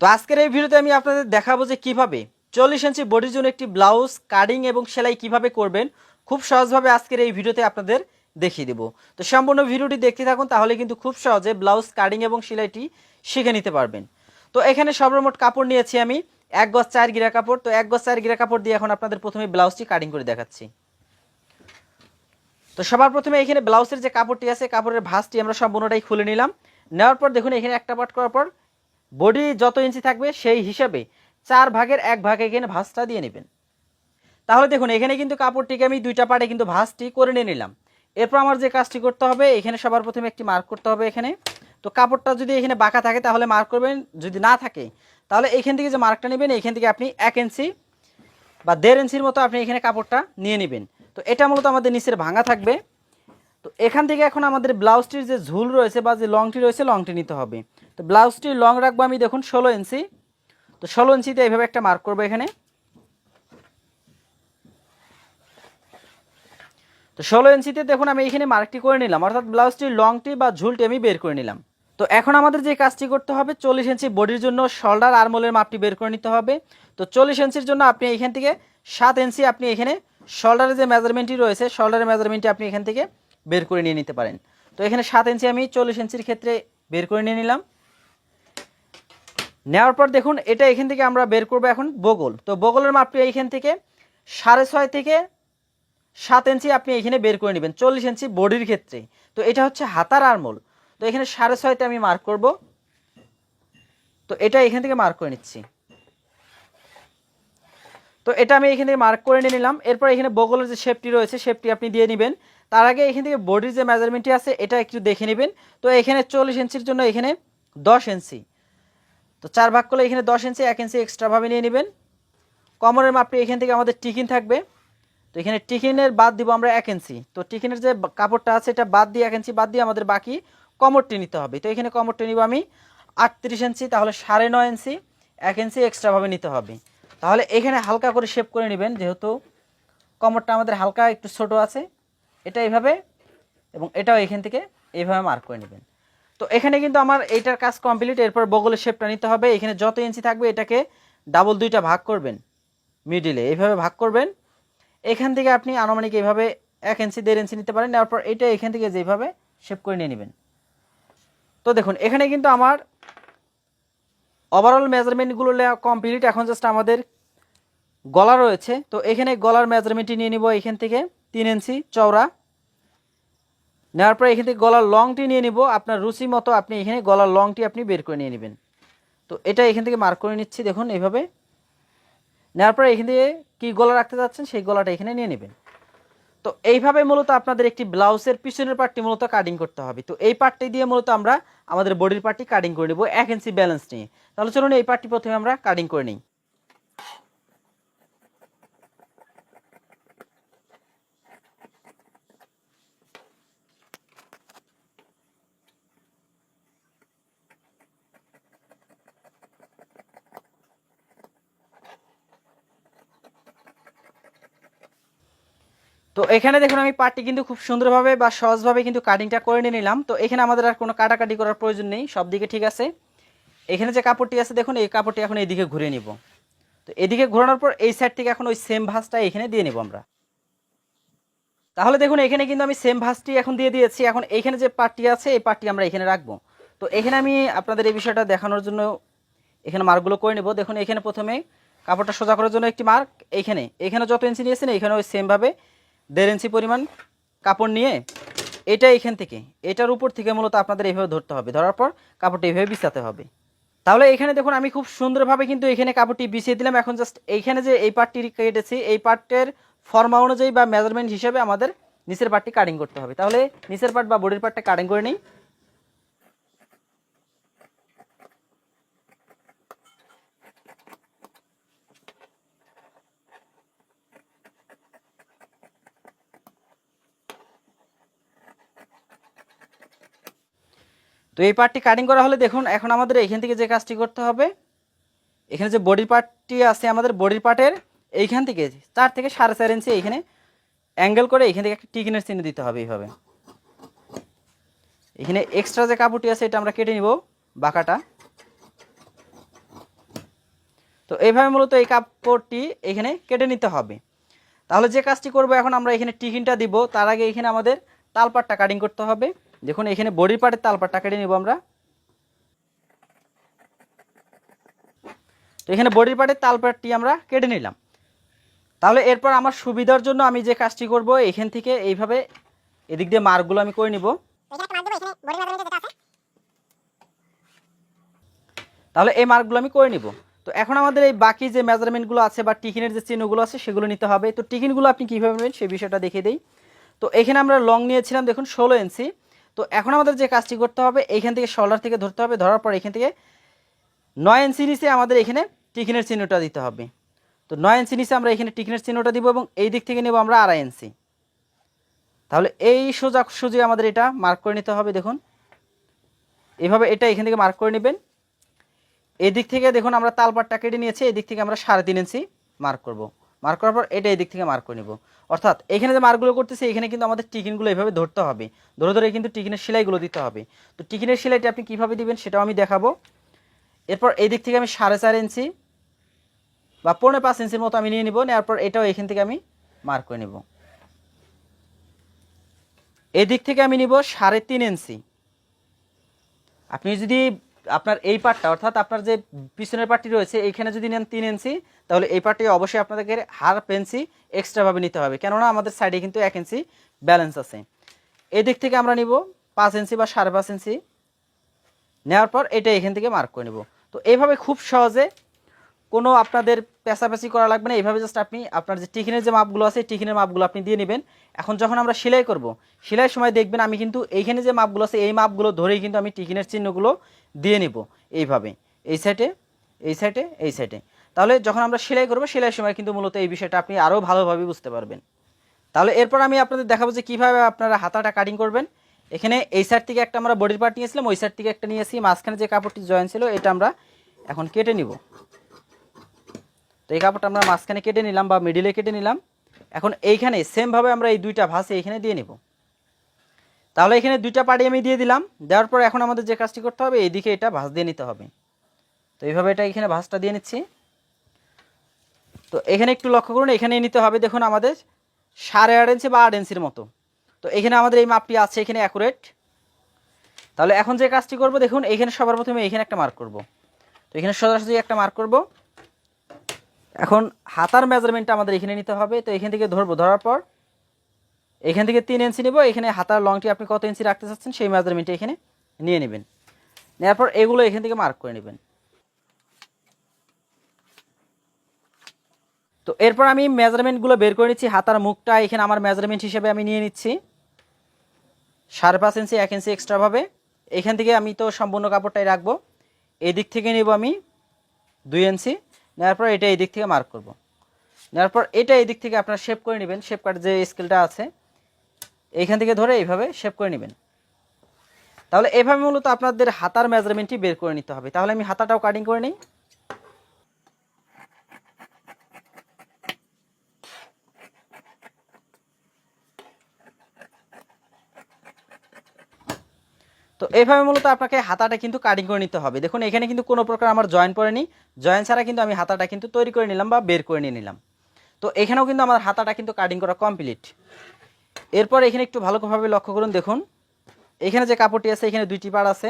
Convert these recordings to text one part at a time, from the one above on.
তো আজকের এই ভিডিওতে আমি আপনাদের দেখাবো যে কিভাবে 40 ইঞ্চি বডির জন্য একটি ব্লাউজ কাটিং এবং সেলাই কিভাবে করবেন। খুব সহজভাবে আজকের এই ভিডিওতে আপনাদের দেখিয়ে দেব। তো সম্পূর্ণ ভিডিওটি দেখতে থাকুন, তাহলে কিন্তু খুব সহজে ব্লাউজ কাটিং এবং সেলাইটি শিখে নিতে পারবেন। তো এখানে সর্বমোট কাপড় নিয়েছি আমি 1 গজ 4 গিরা কাপড়। তো 1 গজ 4 গিরা কাপড় দিয়ে এখন আপনাদের প্রথমে ব্লাউজটি কাটিং করে দেখাচ্ছি। তো সবার প্রথমে এখানে ব্লাউজের যে কাপড়টি আছে কাপড়ের ভাঁজটি আমরা সম্পূর্ণটাই খুলে নিলাম। নেওয়ার পর দেখুন এখানে একটা পার্ট করার পর বডি যত ইঞ্চি থাকবে সেই হিসাবে 4 ভাগের 1 ভাগ এখানে ভাঁজটা দিয়ে নেবেন। তাহলে দেখুন এখানে কিন্তু কাপড়টিকে আমি দুইটা পার্টে কিন্তু ভাঁজটি করে নিয়ে নিলাম। এরপর আমার যে কাজটি করতে হবে এখানে সবার প্রথমে একটি মার্ক করতে হবে এখানে। তো কাপড়টা যদি এখানে বাঁকা থাকে তাহলে মার্ক করবেন, যদি না থাকে তাহলে এখান থেকে যে মার্কটা নেবেন এখান থেকে আপনি 1 ইঞ্চি বা 1.5 ইঞ্চির মতো আপনি এখানে কাপড়টা নিয়ে নেবেন। তো এটা মূলত আমাদের নিচের ভাঙা থাকবে। তো এখান থেকে এখন আমাদের ব্লাউজটির যে ঝুল রয়েছে বা যে লংটি রয়েছে লংটি নিতে হবে। তো ব্লাউজটির লং রাখবো আমি দেখুন 16 ইঞ্চি। তো 16 ইঞ্চিতে এইভাবে একটা মার্ক করবো এখানে। তো 16 ইঞ্চিতে দেখুন আমি এখানে মার্কটি করে নিলাম, অর্থাৎ ব্লাউজটির লংটি বা ঝুলটি আমি বের করে নিলাম। তো এখন আমাদের যে কাজটি করতে হবে 40 ইঞ্চি বডির জন্য শোল্ডার আর্মহোলের মাপটি বের করে নিতে হবে। তো 40 ইঞ্চির জন্য আপনি এখান থেকে 7 ইঞ্চি আপনি এখানে শোল্ডারের যে মেজারমেন্টটি রয়েছে শোল্ডারের মেজারমেন্টটি আপনি এখান থেকে বের করে নিয়ে নিতে পারেন। তো এখানে 7 ইঞ্চি আমি 40 ইঞ্চির ক্ষেত্রে বের করে নিয়ে নিলাম। নেওয়ার পর দেখুন এটা এখান থেকে আমরা বের করবো এখন বগল। তো বগলের মাপটি এইখান থেকে 6.5 থেকে 7 ইঞ্চি আপনি এখানে বের করে নেবেন 40 ইঞ্চি বডির ক্ষেত্রে। তো এটা হচ্ছে হাতার আর্মহোল। তো এখানে 6.5তে আমি মার্ক করব। তো এটা এখান থেকে মার্ক করে নিচ্ছি। তো এটা আমি এখান থেকে মার্ক করে নিয়ে নিলাম। এরপর এখানে বগলের যে শেপটি রয়েছে শেপটি আপনি দিয়ে নেবেন। তার আগে এখান থেকে বডির যে মেজারমেন্টটি আছে এটা একটু দেখে নেবেন। তো এখানে 40 ইঞ্চির জন্য এখানে 10 ইঞ্চি। তো 4 ভাগ করলে এখানে 10 ইঞ্চি 1 ইঞ্চি এক্সট্রাভাবে নিয়ে নেবেন। কোমরের মাপটি এখান থেকে আমাদের টিকিন থাকবে। তো এখানে টিকিনের বাদ দিব আমরা 1 ইঞ্চি। তো টিকিনের যে কাপড়টা আছে এটা বাদ দিয়ে 1 ইঞ্চি বাদ দিয়ে আমাদের বাকি কোমরটি নিতে হবে। তো এখানে কোমরটি নিব আমি 38 ইঞ্চি, তাহলে 9.5 ইঞ্চি 1 ইঞ্চি এক্সট্রাভাবে নিতে হবে। তাহলে এখানে হালকা করে শেপ করে নেবেন, যেহেতু কোমরটা আমাদের হালকা একটু ছোট আছে। এটা এইভাবে এবং এটাও এখান থেকে এইভাবে মার্ক করে নেবেন। তো এখানে কিন্তু আমার এইটার কাজ কমপ্লিট। এরপর বগলের শেপটা নিতে হবে। এখানে যত ইঞ্চি থাকবে এটাকে ডাবল 2টা ভাগ করবেন, মিডিলে এইভাবে ভাগ করবেন। এখান থেকে আপনি আনুমানিক এইভাবে 1 ইঞ্চি 1.5 ইঞ্চি নিতে পারেন। নেওয়ার পর এটা এখান থেকে যেভাবে শেপ করে নিয়ে নেবেন। তো দেখুন এখানে কিন্তু আমার ওভারঅল মেজারমেন্টগুলো কমপ্লিট। এখন জাস্ট আমাদের গলা রয়েছে। তো এখানে গলার মেজারমেন্টটি নিয়ে নিব এখান থেকে 3 ইঞ্চি চওড়া। নেওয়ার পর এখান থেকে গলার লংটি নিয়ে নিব আপনার রুচি মতো। আপনি এখানে গলার লংটি আপনি বের করে নিয়ে নেবেন। তো এটা এখান থেকে মার্ক করে নিচ্ছি দেখুন এইভাবে। নেওয়ার পর এখান থেকে কী গলা রাখতে যাচ্ছেন সেই গলাটা এখানে নিয়ে নেবেন। তো এইভাবে মূলত আপনাদের একটি ব্লাউজের পিছনের পার্টটি মূলত কাটিং করতে হবে। তো এই পার্টটি দিয়ে মূলত আমরা আমাদের বডির পার্টটি কাটিং করে নেব 1 ইঞ্চি ব্যালেন্স নিয়ে। তাহলে চলুন এই পার্টটি প্রথমে আমরা কাটিং করে নিই। তো এখানে দেখুন আমি পার্টটি কিন্তু খুব সুন্দরভাবে বা সহজভাবে কিন্তু কাটিংটা করে নিয়ে নিলাম। তো এখানে আমাদের আর কোনো কাটাকাটি করার প্রয়োজন নেই, সব দিকে ঠিক আছে। এখানে যে কাপড়টি আছে দেখুন এই কাপড়টি এখন এইদিকে ঘুরিয়ে নিব। তো এদিকে ঘোরানোর পর এই সাইড থেকে এখন ওই সেম ভাঁজটা এখানে দিয়ে নেব আমরা। তাহলে দেখুন এখানে কিন্তু আমি সেম ভাঁজটি এখন দিয়ে দিয়েছি। এখন এইখানে যে পার্টটি আছে এই পার্টটি আমরা এখানে রাখবো। তো এখানে আমি আপনাদের এই বিষয়টা দেখানোর জন্য এখানে মার্কগুলো করে নেব। দেখুন এখানে প্রথমে কাপড়টা সোজা করার জন্য একটি মার্ক। এখানে যত ইঞ্চি নিয়েছেন এখানে ওই সেমভাবে 1.5 ইঞ্চি পরিমাণ কাপড় নিয়ে এটা এখান থেকে এটার উপর থেকে মূলত আপনাদের এইভাবে ধরতে হবে। ধরার পর কাপড়টা এইভাবে বিছাতে হবে। তাহলে এখানে দেখুন আমি খুব সুন্দরভাবে কিন্তু এখানে কাপড়টি বিছিয়ে দিলাম। এখন জাস্ট এইখানে যে এই পার্টটি কেটেছি এই পার্টের ফর্মা অনুযায়ী বা মেজারমেন্ট হিসেবে আমাদের নিচের পার্টটি কাটিং করতে হবে। তাহলে নিচের পার্ট বা বডির পার্টটা কাটিং করে নিই। তো এই পার্টটি কাটিং করা হলে দেখুন এখন আমাদের এখান থেকে যে কাজটি করতে হবে এখানে যে বডির পার্টটি আছে আমাদের বডির পার্টের এইখান থেকে 4 থেকে 4.5 ইঞ্চি এইখানে অ্যাঙ্গেল করে এখান থেকে একটা টিকিনের চিহ্ন দিতে হবে। এইভাবে এখানে এক্সট্রা যে কাপড়টি আছে এটা আমরা কেটে নিব বাঁকাটা। তো এইভাবে মূলত এই কাপড়টি এখানে কেটে নিতে হবে। তাহলে যে কাজটি করব এখন আমরা এখানে টিকিনটা দিব, তার আগে এখানে আমাদের তালপাটটা কাটিং করতে হবে। দেখুন এখানে বডির পার্টের তালপাটটা কেটে নিব আমরা। তো এখানে বডির পার্টের তালপাটটি আমরা কেটে নিলাম। তাহলে এরপর আমার সুবিধার জন্য আমি যে কাজটি করব, এখান থেকে এইভাবে এদিক দিয়ে মার্কগুলো আমি করে নিব। তাহলে এই মার্কগুলো আমি করে নিব। তো এখন আমাদের এই বাকি যে মেজারমেন্টগুলো আছে বা টিকিনের যে চিহ্নগুলো আছে সেগুলো নিতে হবে। তো টিকিনগুলো আপনি কীভাবে নেবেন সেই বিষয়টা দেখিয়ে দিই। তো এখানে আমরা লং নিয়েছিলাম দেখুন 16 ইঞ্চি। তো এখন আমাদের যে কাজটি করতে হবে, এইখান থেকে শোল্ডার থেকে ধরতে হবে, ধরার পর এখান থেকে 9 ইঞ্চি নিচে আমাদের এখানে টিকিনের চিহ্নটা দিতে হবে। তো 9 ইঞ্চি নিচে আমরা এখানে টিকিনের চিহ্নটা দিব এবং এই দিক থেকে নেব আমরা 2.5 ইঞ্চি। তাহলে এই সোজাসুজি আমাদের এটা মার্ক করে নিতে হবে। দেখুন এইভাবে এটা এখান থেকে মার্ক করে নেবেন। এই দিক থেকে দেখুন আমরা তালপাটটা কেটে নিয়েছি, এই দিক থেকে আমরা 3.5 ইঞ্চি মার্ক করব। মার্ক করার পর এটা এই দিক থেকে মার্ক করে নেব। অর্থাৎ এখানে যে মার্কগুলো করতেছি এখানে কিন্তু আমাদের টিকিনগুলো এইভাবে ধরতে হবে, ধরে ধরে কিন্তু টিকিনের সেলাইগুলো দিতে হবে। তো টিকিনের সেলাইটি আপনি কীভাবে দিবেন সেটাও আমি দেখাবো। এরপর এই দিক থেকে আমি 4.5 ইঞ্চি বা 4.5 ইঞ্চির মতো আমি নিয়ে নিব। নেওয়ার পর এটাও এখান থেকে আমি মার্ক করে নেব। এই দিক থেকে আমি নিব 3.5 ইঞ্চি। আপনি যদি আপনার এই পার্টটা অর্থাৎ আপনার যে পিছনের পার্টটি রয়েছে এইখানে যদি নেন 3 ইঞ্চি, তাহলে এই পার্টটি অবশ্যই আপনাদেরকে 1/2 ইঞ্চি এক্সট্রাভাবে নিতে হবে, কেননা আমাদের সাইডে কিন্তু 1 ইঞ্চি ব্যালেন্স আছে। এই দিক থেকে আমরা নিব 5 ইঞ্চি বা 5.5 ইঞ্চি। নেওয়ার পর এটা এখান থেকে মার্ক করে নেব। তো এইভাবে খুব সহজে কোনো আপনাদের পেঁচাপেচি করা লাগবে না, এইভাবে জাস্ট আপনি আপনার যে টিকিনের যে মাপগুলো আছে টিকিনের মাপগুলো আপনি দিয়ে নেবেন। এখন যখন আমরা সেলাই করব, সেলাইয়ের সময় দেখবেন আমি কিন্তু এইখানে যে মাপগুলো আছে এই মাপগুলো ধরেই কিন্তু আমি টিকিনের চিহ্নগুলো দিয়ে নিব এইভাবে, এই সাইডে এই সাইডে এই সাইডে। তাহলে যখন আমরা সেলাই করব সেলাইয়ের সময় কিন্তু মূলত এই বিষয়টা আপনি আরও ভালোভাবে বুঝতে পারবেন। তাহলে এরপর আমি আপনাদের দেখাবো যে কীভাবে আপনারা হাতাটা কাটিং করবেন। এখানে এই সাইড থেকে একটা আমরা বডির পার্ট নিয়েছিলাম, ওই সাইড থেকে একটা নিয়েছি, মাঝখানে যে কাপড়টি জয়েন ছিল এটা আমরা এখন কেটে নিব। তো এই কাপড়টা আমরা মাঝখানে কেটে নিলাম বা মিডিলে কেটে নিলাম। এখন এইখানে সেমভাবে আমরা এই দুইটা ভাঁজ এইখানে দিয়ে নিব। তাহলে এখানে দুইটা পাড়ি আমি দিয়ে দিলাম। দেওয়ার পর এখন আমাদের যে কাজটি করতে হবে এইদিকে এটা ভাঁজ দিয়ে নিতে হবে। তো এইভাবে এটা এখানে ভাঁজটা দিয়ে নিচ্ছি। তো এখানে একটু লক্ষ্য করুন, এখানে নিতে হবে দেখুন আমাদের 8.5 ইঞ্চি বা 8 ইঞ্চির মতো। তো এখানে আমাদের এই মাপটি আছে এখানে অ্যাকুরেট। তাহলে এখন যে কাজটি করব দেখুন এখানে সবার প্রথমে এখানে একটা মার্ক করব। তো এখানে সোজাসুজি একটা মার্ক করব। এখন হাতার মেজারমেন্টটা আমাদের এখানে নিতে হবে। তো এখান থেকে ধরবো, ধরার পর এখান থেকে 3 ইঞ্চি নেব। এখানে হাতার লংটি আপনি কত ইঞ্চি রাখতে চাচ্ছেন সেই মেজারমেন্টটা এখানে নিয়ে নেবেন। নেওয়ার পর এগুলো এখান থেকে মার্ক করে নেবেন। তো এরপর আমি মেজারমেন্টগুলো বের করে নিচ্ছি। হাতার মুখটা এখানে আমার মেজারমেন্ট হিসেবে আমি নিয়ে নিচ্ছি 5.5 ইঞ্চি, 1 ইঞ্চি এক্সট্রাভাবে। এখান থেকে আমি তো সম্পূর্ণ কাপড়টাই রাখবো। এই দিক থেকে নেব আমি 2 ইঞ্চি। নেওয়ার পর এটা এই দিক থেকে মার্ক করব। নেওয়ার পর এটা এই দিক থেকে আপনারা শেপ করে নেবেন। শেপ কাট যে স্কেলটা আছে এইখান থেকে ধরে এইভাবে শেপ করে নেবেন। তাহলে এইভাবে মূলত আপনাদের হাতার মেজারমেন্টটি বের করে নিতে হবে। তাহলে আমি হাতাটাও কাটিং করে নিই। তো এইভাবে মূলত আপনাকে হাতাটা কিন্তু কাটিং করে নিতে হবে। দেখুন এখানে কিন্তু কোনো প্রকার আমার জয়েন পড়েনি, জয়েন ছাড়া কিন্তু আমি হাতাটা কিন্তু তৈরি করে নিলাম বা বের করে নিয়ে নিলাম। তো এখানেও কিন্তু আমার হাতাটা কিন্তু কাটিং করা কমপ্লিট। এরপর এখানে একটু ভালোভাবে লক্ষ্য করুন, দেখুন এখানে যে কাপড়টি আছে এখানে 2টি পাড় আছে,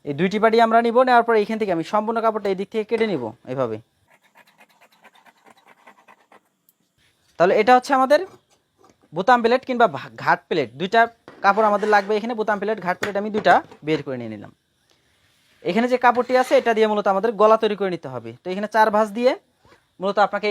এই 2টি পাড়ি আমরা নিব। নেওয়ার পর এখান থেকে আমি সম্পূর্ণ কাপড়টা এই দিক থেকে কেটে নিব এইভাবে। তাহলে এটা হচ্ছে আমাদের বোতাম প্লেট কিংবা ঘাট প্লেট, দুইটা কাপড় আমাদের লাগবে এখানে। বোতাম প্লেট, ঘাট প্লেট আমি দুইটা বের করে নিয়ে নিলাম। এখানে যে কাপড়টি আছে এটা দিয়ে মূলত আমাদের গলা তৈরি করে নিতে হবে। তো এখানে 4 ভাঁজ দিয়ে মূলত আপনাকে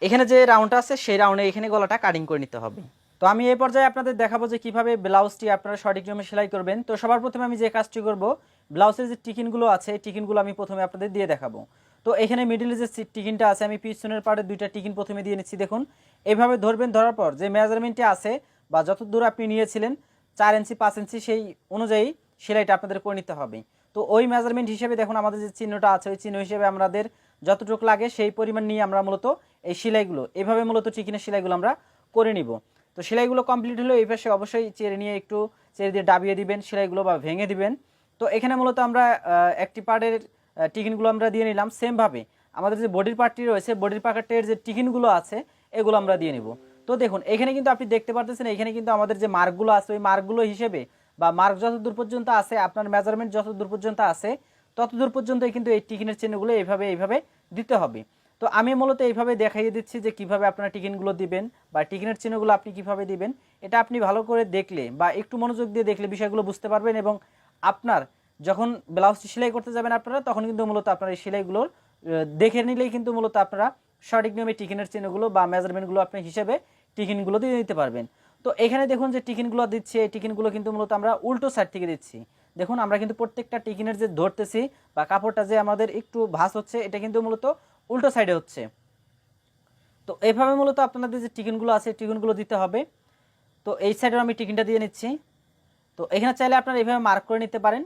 এখানে যে রাউন্ডটা আছে সেই রাউন্ডে এখানে গলাটা কাটিং করে নিতে হবে। তো আমি এই পর্যায়ে আপনাদের দেখাবো যে কিভাবে ব্লাউজটি আপনারা সঠিক নিয়মে সেলাই করবেন। তো সবার প্রথমে আমি যে কাজটি করব, ব্লাউজের যে টিকিনগুলো আছে এই টিকিনগুলো আমি প্রথমে আপনাদের দিয়ে দেখাবো। তো এখানে মিডিলে যে টিকিনটা আছে আমি পিছনের পাড়ে 2টা টিকিন প্রথমে দিয়ে নিচ্ছি। দেখুন এইভাবে ধরবেন, ধরার পর যে মেজারমেন্টে আছে বা যত দূর আপনি নিয়েছিলেন 4 ইঞ্চি 5 ইঞ্চি সেই অনুযায়ী সেলাইটা আপনাদের করে নিতে হবে। তো ওই মেজারমেন্ট হিসেবে দেখুন আমাদের যে চিহ্নটা আছে ওই চিহ্ন হিসেবে আমাদের যতটুকু লাগে সেই পরিমাণ নিয়ে আমরা মূলত এই সেলাইগুলো এইভাবে মূলত টিকিনের সেলাইগুলো আমরা করে নিব। তো সেলাইগুলো কমপ্লিট হলে এই পাশে অবশ্যই চেড়ে নিয়ে একটু চেড়ে দিয়ে ডাবিয়ে দিবেন সেলাইগুলো বা ভেঙে দিবেন। তো এখানে মূলত আমরা একটি পাড়ের টিকিনগুলো আমরা দিয়ে নিলাম। সেমভাবে আমাদের যে বডির পার্টটি রয়েছে, বডির পার্টের যে টিকিনগুলো আছে এগুলো আমরা দিয়ে নিব। তো দেখুন এখানে কিন্তু আপনি দেখতে পারতেছেন, এখানে কিন্তু আমাদের যে মার্কগুলো আছে ওই মার্কগুলো হিসেবে বা মার্ক যতদূর পর্যন্ত আছে, আপনার মেজারমেন্ট যতদূর পর্যন্ত আছে ততদূর পর্যন্তই কিন্তু এই টিকিনের চিহ্নগুলো এইভাবে দিতে হবে। তো আমি মূলত এইভাবে দেখাইয়ে দিচ্ছি যে কিভাবে আপনারা টিকিনগুলো দিবেন বা টিকিনের চিহ্নগুলো আপনি কিভাবে দিবেন। এটা আপনি ভালো করে দেখলে বা একটু মনোযোগ দিয়ে দেখলে বিষয়গুলো বুঝতে পারবেন, এবং আপনার যখন ব্লাউজটি সেলাই করতে যাবেন আপনারা তখন কিন্তু মূলত আপনার এই সেলাইগুলোর দেখে নিলেই কিন্তু মূলত আপনারা সঠিক নিয়মে টিকিনের চিহ্নগুলো বা মেজারমেন্টগুলো আপনি হিসেবে টিকিনগুলো দিয়ে দিতে পারবেন। তো এখানে দেখুন যে টিকিনগুলো দিচ্ছে, এই টিকিনগুলো কিন্তু মূলত আমরা উল্টো সাইড থেকে দিচ্ছি। দেখুন আমরা কিন্তু প্রত্যেকটা টিকিনের যে ধরতেছি বা কাপড়টা যে আমাদের একটু ভাঁজ হচ্ছে, এটা কিন্তু মূলত উল্টো সাইডে হচ্ছে। তো এইভাবে মূলত আপনাদের যে টিকিনগুলো আছে টিকিনগুলো দিতে হবে। তো এই সাইডেও আমি টিকিনটা দিয়ে নিচ্ছি। তো এখানে চাইলে আপনারা এইভাবে মার্ক করে নিতে পারেন।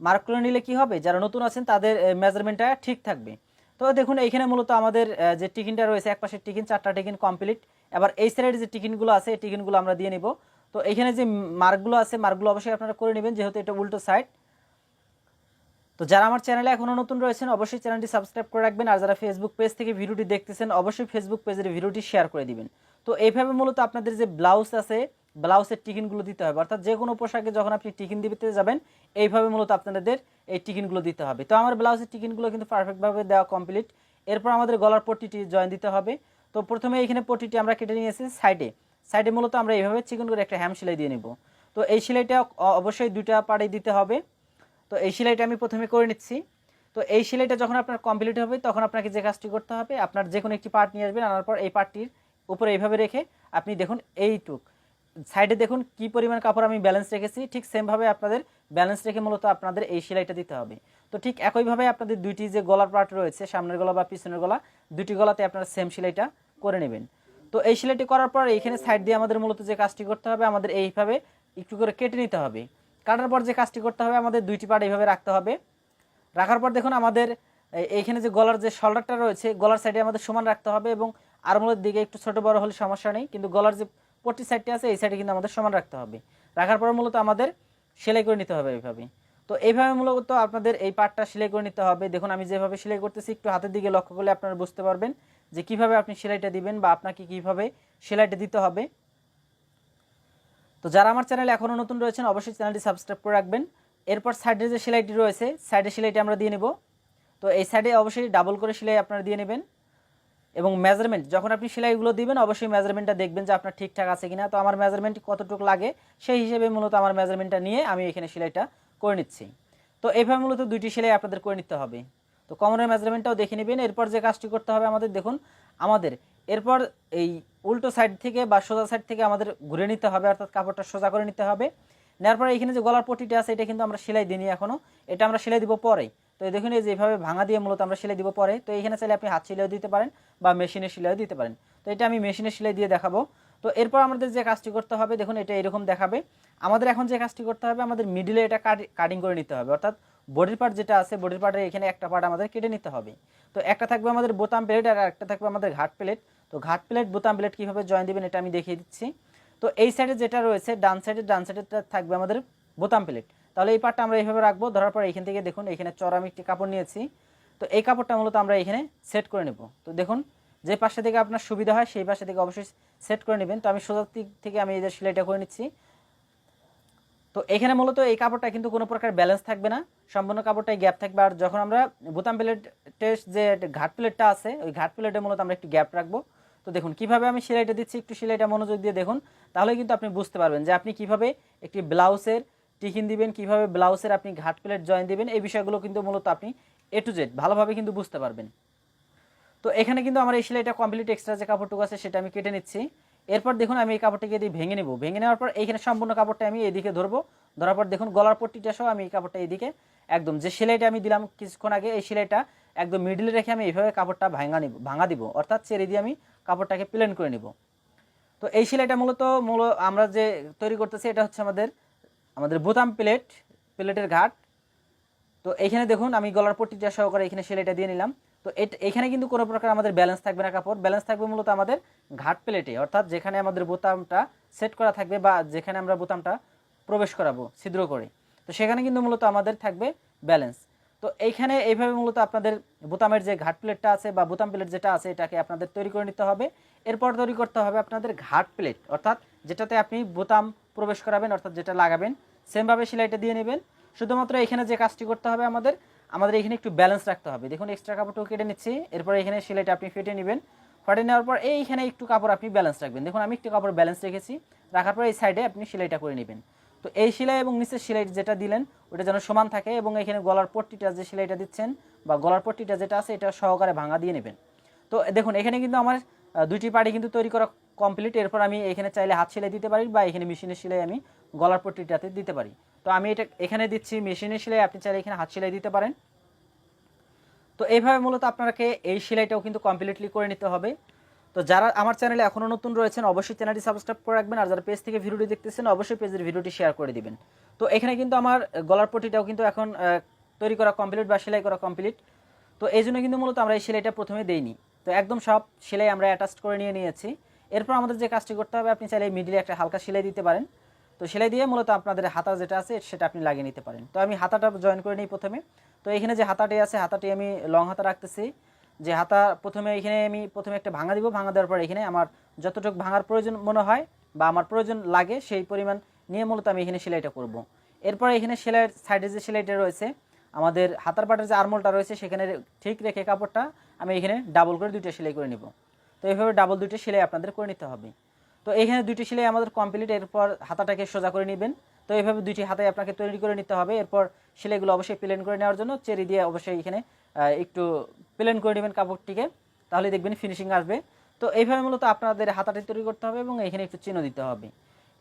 মার্ক করে নিলে কি হবে, যারা নতুন আছেন তাদের মেজারমেন্টটা ঠিক থাকবে। তো দেখুন এইখানে মূলত আমাদের যে টিকিনটা রয়েছে, এক পাশের টিকিন 4টা টিকিন কমপ্লিট। এবার এই সাইডের যে টিকিনগুলো আছে এই টিকিনগুলো আমরা দিয়ে নিব। তো এইখানে যে মার্কগুলো আছে মার্কগুলো অবশ্যই আপনারা করে নেবেন, যেহেতু এটা উল্টো সাইড। তো যারা আমার চ্যানেলে এখনও নতুন রয়েছেন অবশ্যই চ্যানেলটি সাবস্ক্রাইব করে রাখবেন, আর যারা ফেসবুক পেজ থেকে ভিডিওটি দেখতেছেন অবশ্যই ফেসবুক পেজের ভিডিওটি শেয়ার করে দিবেন। তো এইভাবে মূলত আপনাদের যে ব্লাউজ আছে ব্লাউজের টিকিনগুলো দিতে হবে, অর্থাৎ যে কোনো পোশাকে যখন আপনি টিকিন দিতে যাবেন এইভাবে মূলত আপনাদের এই টিকিনগুলো দিতে হবে। তো আমার ব্লাউজের টিকিনগুলো কিন্তু পারফেক্টভাবে দেওয়া কমপ্লিট। এরপর আমাদের গলার পট্টিটি জয়েন দিতে হবে। তো প্রথমে এইখানে পট্টিটি আমরা কেটে নিয়েছি সাইডে মূলত আমরা এইভাবে চিকন করে একটা হ্যাম সেলাই দিয়ে নিব। তো এই সেলাইটা অবশ্যই 2টা পাড়ে দিতে হবে। তো এই সেলাইটা আমি প্রথমে করে নিচ্ছি। তো এই সেলাইটা যখন আপনার কমপ্লিট হবে তখন আপনাকে যে কাজটি করতে হবে, আপনার যে কোনো একটি পার্ট নিয়ে আসবেন, আনার পর এই পার্টটির উপরে এইভাবে রেখে আপনি দেখুন এইটুক সাইডে দেখুন কি পরিমাণ কাপড় আমি ব্যালেন্স রেখেছি, ঠিক সেমভাবে আপনাদের ব্যালেন্স রেখে মূলত আপনাদের এই সেলাইটা দিতে হবে। তো ঠিক একইভাবে আপনাদের দুইটি যে গলার পার্ট রয়েছে, সামনের গলা বা পিছনের গলা, দুটি গলাতে আপনারা সেম সেলাইটা করে নেবেন। তো এই সেলাইটি করার পর এইখানে সাইড দিয়ে আমাদের মূলত যে কাজটি করতে হবে, আমাদের এইভাবে একটু করে কেটে নিতে হবে। কাটার পর যে কাজটি করতে হবে, আমাদের দুইটি পার্ট এইভাবে রাখতে হবে। রাখার পর দেখুন আমাদের এইখানে যে গলার যে শোল্ডারটা রয়েছে গলার সাইডে আমাদের সমান রাখতে হবে, এবং আরমোলের দিকে একটু ছোট বড় হলে সমস্যা নেই, কিন্তু গলার যে পট্টি সাইডটি আছে এই সাইডে কিন্তু আমাদের সমান রাখতে হবে। রাখার পর মূলত আমাদের সেলাই করে নিতে হবে এইভাবে। তো এইভাবে মূলত আপনাদের এই পার্টটা সেলাই করে নিতে হবে। দেখুন আমি যেভাবে সেলাই করতেছি একটু হাতের দিকে লক্ষ্য করলে আপনারা বুঝতে পারবেন যে কিভাবে আপনি সেলাইটা দিবেন বা আপনাকে কিভাবে সেলাইটা দিতে হবে। তো যারা আমার চ্যানেলে এখনও নতুন রয়েছেন অবশ্যই চ্যানেলটি সাবস্ক্রাইব করে রাখবেন। এরপর সাইডে যে সেলাইটি রয়েছে সাইডে সেলাইটি আমরা দিয়ে নেব। তো এই সাইডে অবশ্যই ডাবল করে সেলাই আপনারা দিয়ে নেবেন, এবং মেজারমেন্ট যখন আপনি সেলাইগুলো দিবেন অবশ্যই মেজারমেন্টটা দেখবেন যে আপনার ঠিকঠাক আছে কিনা। তো আমার মেজারমেন্ট কতটুকু লাগে সেই হিসেবে মূলত আমার মেজারমেন্টটা নিয়ে আমি এখানে সেলাইটা করে নিচ্ছি। তো এইভাবে মূলত দুইটি সেলাই আপনাদের করে নিতে হবে। তো কোমরের মেজারমেন্টটাও দেখে নেবেন। এরপর যে কাজটি করতে হবে আমাদের, দেখুন আমাদের এরপর এই উল্টো সাইড থেকে বা সোজা সাইড থেকে আমাদের ঘুরে নিতে হবে, অর্থাৎ কাপড়টা সোজা করে নিতে হবে। নেওয়ার পরে এখানে যে গলার পট্টিটা আছে এটা কিন্তু আমরা সেলাই দিইনি এখনও, এটা আমরা সেলাই দিব পরে। তো দেখুন এই যেভাবে ভাঙা দিয়ে মূলত আমরা সেলাই দিব পরে। তো এইখানে চাইলে আপনি হাত সেলাইও দিতে পারেন বা মেশিনের সেলাইও দিতে পারেন। তো এটা আমি মেশিনের সেলাই দিয়ে দেখাবো। তো এরপর আমাদের যে কাজটি করতে হবে, দেখুন এটা এরকম দেখাবে। আমাদের এখন যে কাজটি করতে হবে, আমাদের মিডিলে এটা কাটিং করে নিতে হবে, অর্থাৎ বডির পার্ট যেটা আছে বডির পার্টের এখানে একটা পার্ট আমাদের কেটে নিতে হবে। তো একটা থাকবে আমাদের বোতাম প্লেট আর একটা থাকবে আমাদের ঘাট প্লেট। তো ঘাট প্লেট বোতাম প্লেট কীভাবে জয়েন দিবেন এটা আমি দেখিয়ে দিচ্ছি। তো এই সাইডে যেটা রয়েছে ডান সাইডে থাকবে আমাদের বোতাম প্লেট। তাহলে এই পার্টটা আমরা এইভাবে রাখবো। ধরার পর এখান থেকে দেখুন এখানে চড়া আমি একটি কাপড় নিয়েছি। তো এই কাপড়টা মূলত আমরা এখানে সেট করে নেব। তো দেখুন যে পাশে থেকে আপনার সুবিধা হয় সেই পাশে থেকে অবশ্যই সেট করে নেবেন। তো আমি সোজা দিক থেকে আমি এই যে সেলাইটা করে নিচ্ছি। তো এখানে মূলত এই কাপড়টা কিন্তু কোনো প্রকার ব্যালেন্স থাকবে না, সম্পূর্ণ কাপড়টাই গ্যাপ থাকবে। আর যখন আমরা বোতাম প্লেটের যে ঘাট প্লেটটা আছে ওই ঘাট প্লেটে মূলত আমরা একটু গ্যাপ রাখবো। তো দেখুন কিভাবে আমি সেলাইটা দিচ্ছি, একটু সেলাইটা মনোযোগ দিয়ে দেখুন, তাহলে কিন্তু আপনি বুঝতে পারবেন যে আপনি কিভাবে একটি ব্লাউজের টিকিন দিবেন, কিভাবে ব্লাউজের আপনি ঘাট প্লেট জয়েন দিবেন। এই বিষয়গুলো কিন্তু মূলত আপনি A to Z ভালোভাবে কিন্তু বুঝতে পারবেন। তো এখানে কিন্তু আমার এই সেলাইটা কমপ্লিট, এক্সট্রা যে কাপড়টুকু আছে সেটা আমি কেটে নিচ্ছি। এরপর দেখুন আমি এই কাপড়টাকে দিয়ে ভেঙে নেব। ভেঙে নেওয়ার পর এইখানে সম্পূর্ণ কাপড়টা আমি এদিকে ধরবো। ধরার পর দেখুন গলার পট্টিটা সহ আমি এই কাপড়টা এইদিকে একদম যে সেলাইটা আমি দিলাম কিছুক্ষণ আগে এই সেলাইটা একদম মিডলে রেখে আমি এইভাবে কাপড়টা ভাঙা দিব, অর্থাৎ চেরে দিয়ে আমি কাপড়টাকে প্লেন করে নিব। তো এই সেলাইটা মূলত আমরা যে তৈরি করতেছি এটা হচ্ছে আমাদের বোতাম প্লেটের ঘাট। তো এইখানে দেখুন আমি গলার পট্টিটা সহকারে এখানে সেলাইটা দিয়ে নিলাম। তো এখানে কিন্তু কোনো প্রকার আমাদের ব্যালেন্স থাকবে না, কাপড় ব্যালেন্স থাকবে মূলত আমাদের ঘাট প্লেটে, অর্থাৎ যেখানে আমাদের বোতামটা সেট করা থাকবে বা যেখানে আমরা বোতামটা প্রবেশ করাবো ছিদ্র করে। তো সেখানে কিন্তু মূলত আমাদের থাকবে ব্যালেন্স। তো এইখানে এইভাবে মূলত আপনাদের বোতামের যে ঘাট প্লেটটা আছে বা বোতাম প্লেট যেটা আছে এটাকে আপনাদের তৈরি করে নিতে হবে। এরপর তৈরি করতে হবে আপনাদের ঘাট প্লেট, অর্থাৎ যেটাতে আপনি বোতাম প্রবেশ করাবেন, অর্থাৎ যেটা লাগাবেন সেমভাবে সেলাইটা দিয়ে নেবেন। শুধুমাত্র এখানে যে কাজটি করতে হবে আমাদের এখানে একটু ব্যালেন্স রাখতে হবে। দেখুন এক্সট্রা কাপড়টাও কেটে নিচ্ছি, এরপর এখানে সেলাইটা আপনি ফেটে নেবেন। ফেটে নেওয়ার পর এইখানে একটু কাপড় আপনি ব্যালেন্স রাখবেন। দেখুন আমি একটু কাপড় ব্যালেন্স রেখেছি, রাখার পর এই সাইডে আপনি সেলাইটা করে নেবেন। তো এই সেলাই এবং নিচের সেলাই যেটা দিলেন ওটা যেন সমান থাকে, এবং এখানে গলার পট্টিটা যে সেলাইটা দিচ্ছেন বা গলার পট্টিটা যেটা আছে এটা সহকারে ভাঙা দিয়ে নেবেন। তো দেখুন এখানে কিন্তু আমার দুইটি পাড়ি কিন্তু তৈরি করা কমপ্লিট। এরপর আমি এখানে চাইলে হাত সেলাই দিতে পারি বা এখানে মেশিনের সেলাই আমি গলার পট্টিটাতে দিতে পারি। তো আমি এটা এখানে দিচ্ছি মেশিনের সেলাই, আপনি চাইলে এখানে হাত সেলাই দিতে পারেন। তো এইভাবে মূলত আপনাকে এই সেলাইটাও কিন্তু কমপ্লিটলি করে নিতে হবে। তো যারা আমার চ্যানেলে এখনও নতুন রয়েছেন অবশ্যই চ্যানেলটি সাবস্ক্রাইব করে রাখবেন, আর যারা পেজ থেকে ভিডিওটি দেখতেছেন অবশ্যই পেজের ভিডিওটি শেয়ার করে দিবেন। তো এখানে কিন্তু আমার গলার পট্টিটাও কিন্তু এখন তৈরি করা কমপ্লিট বা সেলাই করা কমপ্লিট। তো এই জন্য কিন্তু মূলত আমরা এই সেলাইটা প্রথমে দেইনি, তো একদম সব সেলাই আমরা অ্যাটাচ করে নিয়েছি। এরপর আমাদের যে কাজটি করতে হবে, আপনি চাইলে মিডিলে একটা হালকা সেলাই দিতে পারেন। তো সেলাই দিয়ে মূলত আপনাদের হাতা যেটা আছে সেটা আপনি লাগিয়ে নিতে পারেন। তো আমি হাতাটা জয়েন করে নিই প্রথমে। তো এখানে যে হাতাটি আছে হাতাটি আমি লং হাতা রাখতেছি। যে হাতা প্রথমে এখানে আমি প্রথমে একটা ভাঙা দিব, ভাঙা দেওয়ার পর এখানে আমার যতটুকু ভাঙার প্রয়োজন মনে হয় বা আমার প্রয়োজন লাগে সেই পরিমাণ নিয়ে মূলত আমি এখানে সেলাইটা করব। এরপর এখানে সেলাইয়ের সাইডে যে সেলাইটা রয়েছে আমাদের হাতার পাটের যে আরমোলটা রয়েছে সেখানে ঠিক রেখে কাপড়টা আমি এখানে ডাবল করে দুইটা সেলাই করে নিব। তো এইভাবে ডাবল দুইটা সেলাই আপনাদের করে নিতে হবে। তো এখানে দুইটি সেলাই আমাদের কমপ্লিট। এরপর হাতাটাকে সোজা করে নেবেন। তো এইভাবে দুইটি হাতায় আপনাকে তৈরি করে নিতে হবে। এরপর সেলাইগুলো অবশ্যই প্লেন করে নেওয়ার জন্য চেরি দিয়ে অবশ্যই এখানে একটু প্লেন করে নেবেন কাপড়টিকে, তাহলে দেখবেন ফিনিশিং আসবে। তো এইভাবে মূলত আপনাদের হাতাটি তৈরি করতে হবে এবং এখানে একটু চিহ্ন দিতে হবে।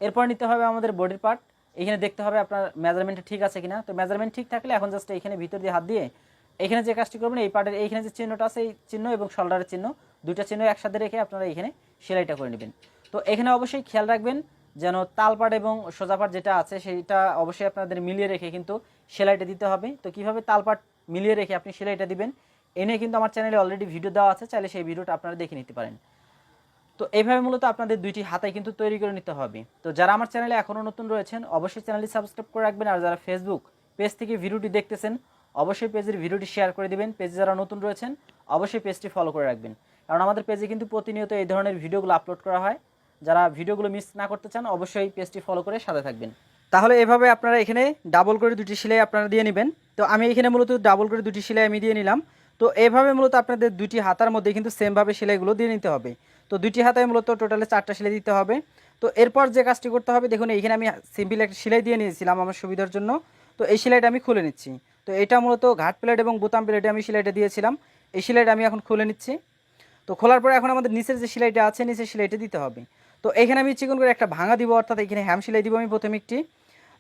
এরপর নিতে হবে আমাদের বডির পার্ট। এখানে দেখতে হবে আপনার মেজারমেন্ট ঠিক আছে কিনা। তো মেজারমেন্ট ঠিক থাকলে এখন জাস্ট এখানে ভিতর দিয়ে হাত দিয়ে এখানে যে কাজটি করবেন এই পার্টের এইখানে যে চিহ্নটা আছে এই চিহ্ন এবং শোল্ডারের চিহ্ন দুইটা চিহ্ন একসাথে রেখে আপনারা এখানে সেলাইটা করে নেবেন। তো এখানে অবশ্যই খেয়াল রাখবেন যেন তালপাট এবং সোজাপাট যেটা আছে সেইটা অবশ্যই আপনাদের মিলিয়ে রেখে কিন্তু সেলাইটা দিতে হবে। তো কিভাবে তালপাট মিলিয়ে রেখে আপনি সেলাইটা দিবেন এ নিয়ে কিন্তু আমার চ্যানেলে অলরেডি ভিডিও দেওয়া আছে, চাইলে সেই ভিডিওটা আপনারা দেখে নিতে পারেন। তো এইভাবে মূলত আপনাদের দুইটি হাতায় কিন্তু তৈরি করে নিতে হবে। তো যারা আমার চ্যানেলে এখনও নতুন রয়েছেন অবশ্যই চ্যানেলটি সাবস্ক্রাইব করে রাখবেন, আর যারা ফেসবুক পেজ থেকে ভিডিওটি দেখতেছেন অবশ্যই পেজের ভিডিওটি শেয়ার করে দিবেন। পেজে যারা নতুন রয়েছেন অবশ্যই পেজটি ফলো করে রাখবেন, কারণ আমাদের পেজে কিন্তু প্রতিনিয়ত এই ধরনের ভিডিওগুলো আপলোড করা হয়। যারা ভিডিওগুলো মিস না করতে চান অবশ্যই পেজটি ফলো করে সাথে থাকবেন। তাহলে এভাবে আপনারা এখানে ডাবল করে দুটি সেলাই আপনারা দিয়ে নেবেন। তো আমি এখানে মূলত ডাবল করে দুটি সেলাই আমি দিয়ে নিলাম। তো এভাবে মূলত আপনাদের দুটি হাতার মধ্যে কিন্তু সেমভাবে সেলাইগুলো দিয়ে নিতে হবে। তো দুটি হাতায় মূলত টোটালে 4টা সেলাই দিতে হবে। তো এরপর যে কাজটি করতে হবে, দেখুন এইখানে আমি সিম্পল একটা সেলাই দিয়ে নিয়েছিলাম আমার সুবিধার জন্য। তো এই সেলাইটা আমি খুলে নিচ্ছি। তো এটা মূলত ঘাট প্লেট এবং বোতাম প্লেটে আমি সেলাইটা দিয়েছিলাম, এই সেলাইটা আমি এখন খুলে নিচ্ছি। তো খোলার পরে এখন আমাদের নিচের যে সেলাইটা আছে নিচের সেলাইটা দিতে হবে। তো এখানে আমি চিকন করে একটা ভাঙা দিব, অর্থাৎ এখানে হ্যাম সেলাই দিব আমি প্রথমে একটি।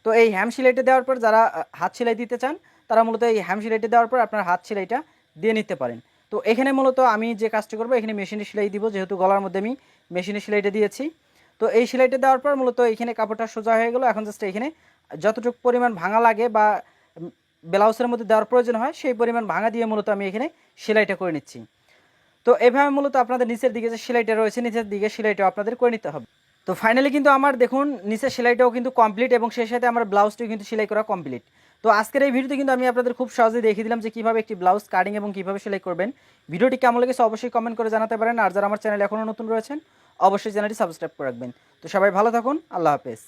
তো এই হ্যাম সেলাইটা দেওয়ার পর যারা হাত সেলাই দিতে চান তারা মূলত এই হ্যাম সেলাইটা দেওয়ার পর আপনার হাত সেলাইটা দিয়ে নিতে পারেন। তো এখানে মূলত আমি যে কাজটি করবো এখানে মেশিনে সেলাই দিব, যেহেতু গলার মধ্যে আমি মেশিনে সেলাইটা দিয়েছি। তো এই সেলাইটা দেওয়ার পর মূলত এখানে কাপড়টা সোজা হয়ে গেল। এখন জাস্ট এখানে যতটুকু পরিমাণ ভাঙা লাগে বা ব্লাউজের মধ্যে দেওয়ার প্রয়োজন হয় সেই পরিমাণ ভাঙা দিয়ে মূলত আমি এখানে সেলাইটা করে নিচ্ছি। তো এভাবে মূলত আপনাদের নিচের দিকে যে সেলাইটা রয়েছে নিচের দিকে সেলাইটাও আপনাদের করে নিতে হবে। তো ফাইনালি কিন্তু আমার দেখুন নিচের সেলাইটাও কিন্তু কমপ্লিট এবং সেই সাথে আমার ব্লাউজটিও কিন্তু সেলাই করা কমপ্লিট। তো আজকের এই ভিডিওতে কিন্তু আমি আপনাদের খুব সহজেই দেখিয়ে দিলাম যে কীভাবে একটি ব্লাউজ কাটিং এবং কীভাবে সেলাই করবেন। ভিডিওটি কেমন লেগেছে অবশ্যই কমেন্ট করে জানাতে পারেন, আর যারা আমার চ্যানেলে এখনও নতুন রয়েছেন অবশ্যই চ্যানেলটি সাবস্ক্রাইব করে রাখবেন। তো সবাই ভালো থাকুন, আল্লাহ হাফেজ।